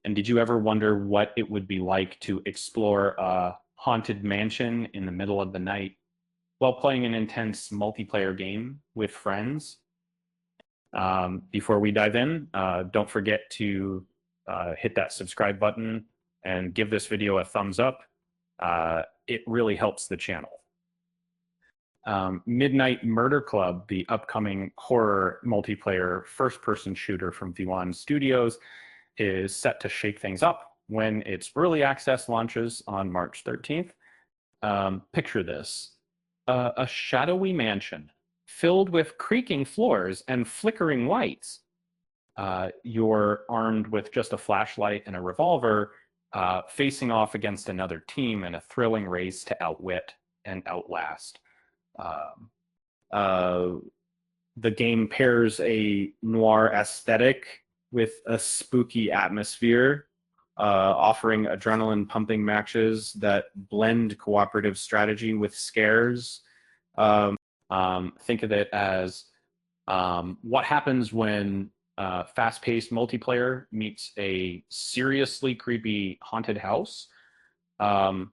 And did you ever wonder what it would be like to explore a haunted mansion in the middle of the night while playing an intense multiplayer game with friends? Before we dive in, don't forget to hit that subscribe button and give this video a thumbs up. It really helps the channel. Midnight Murder Club, the upcoming horror multiplayer first-person shooter from V1 Studios, is set to shake things up when its early access launches on March 13th. Picture this, a shadowy mansion filled with creaking floors and flickering lights. You're armed with just a flashlight and a revolver, facing off against another team in a thrilling race to outwit and outlast. Um, uh, the game pairs a noir aesthetic with a spooky atmosphere, offering adrenaline pumping matches that blend cooperative strategy with scares. Think of it as what happens when fast paced multiplayer meets a seriously creepy haunted house. Um,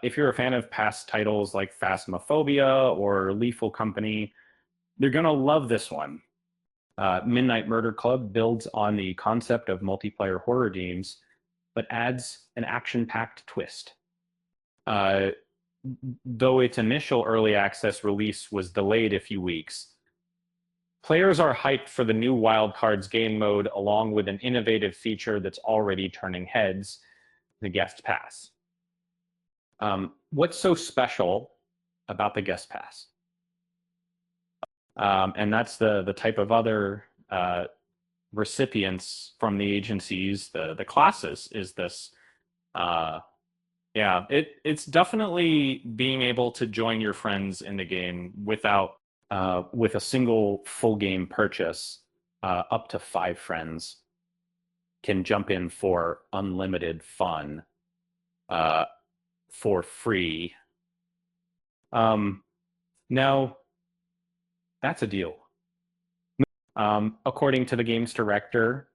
if you're a fan of past titles like Phasmophobia or Lethal Company, you're going to love this one. Midnight Murder Club builds on the concept of multiplayer horror games, but adds an action packed twist. Uh, though its initial early access release was delayed a few weeks, players are hyped for the new Wild Cards game mode, along with an innovative feature that's already turning heads, the Guest Pass. What's so special about the Guest Pass? And that's the type of other recipients from the agencies, the classes, is this. Uh, yeah, it's definitely being able to join your friends in the game without with a single full game purchase. Up to 5 friends can jump in for unlimited fun uh, for free. Now, that's a deal. According to the game's director,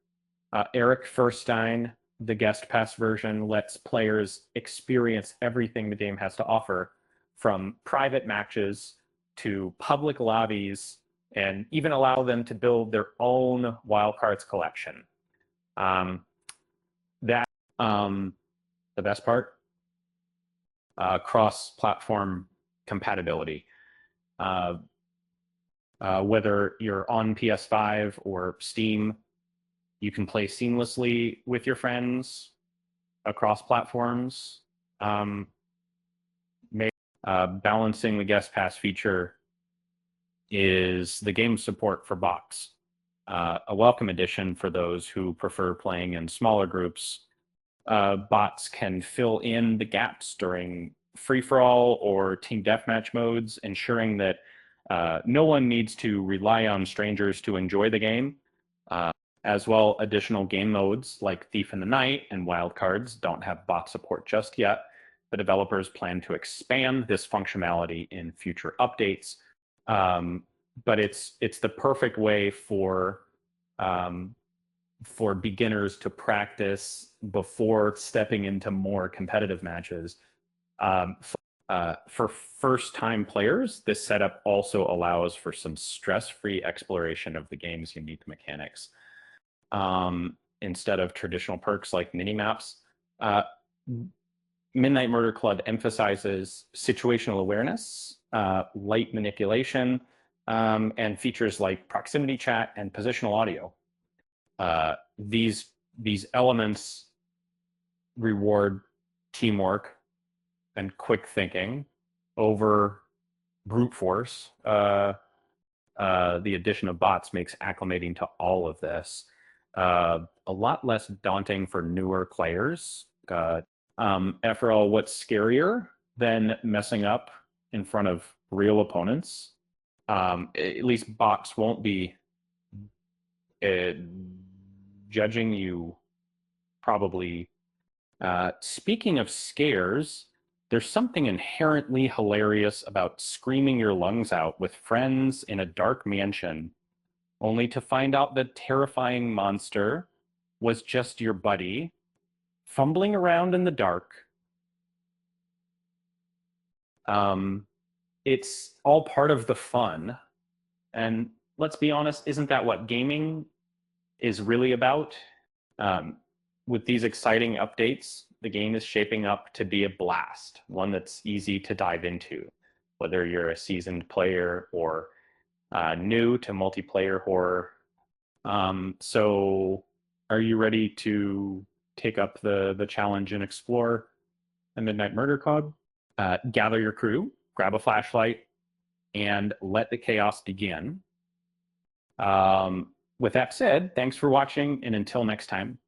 Eric Furstein, the Guest Pass version lets players experience everything the game has to offer, from private matches to public lobbies, and even allow them to build their own wildcards collection. That the best part, cross-platform compatibility. Whether you're on PS5 or Steam, you can play seamlessly with your friends across platforms. Balancing the Guest Pass feature is the game's support for bots, a welcome addition for those who prefer playing in smaller groups. Bots can fill in the gaps during free-for-all or team deathmatch modes, ensuring that no one needs to rely on strangers to enjoy the game. As well, additional game modes like Thief in the Night and Wildcards don't have bot support just yet. The developers plan to expand this functionality in future updates. But it's the perfect way for beginners to practice before stepping into more competitive matches. For first-time players, this setup also allows for some stress-free exploration of the game's unique mechanics. Instead of traditional perks like mini-maps, Midnight Murder Club emphasizes situational awareness, light manipulation, and features like proximity chat and positional audio. These elements reward teamwork and quick thinking over brute force. The addition of bots makes acclimating to all of this a lot less daunting for newer players. After all, what's scarier than messing up in front of real opponents? At least bots won't be judging you, probably. Speaking of scares, there's something inherently hilarious about screaming your lungs out with friends in a dark mansion, only to find out the terrifying monster was just your buddy fumbling around in the dark. It's all part of the fun. And let's be honest, isn't that what gaming is really about? Um, with these exciting updates, the game is shaping up to be a blast, one that's easy to dive into, whether you're a seasoned player or new to multiplayer horror. So, are you ready to take up the challenge and explore a Midnight Murder Cog? Gather your crew, grab a flashlight, and let the chaos begin. With that said, thanks for watching, and until next time.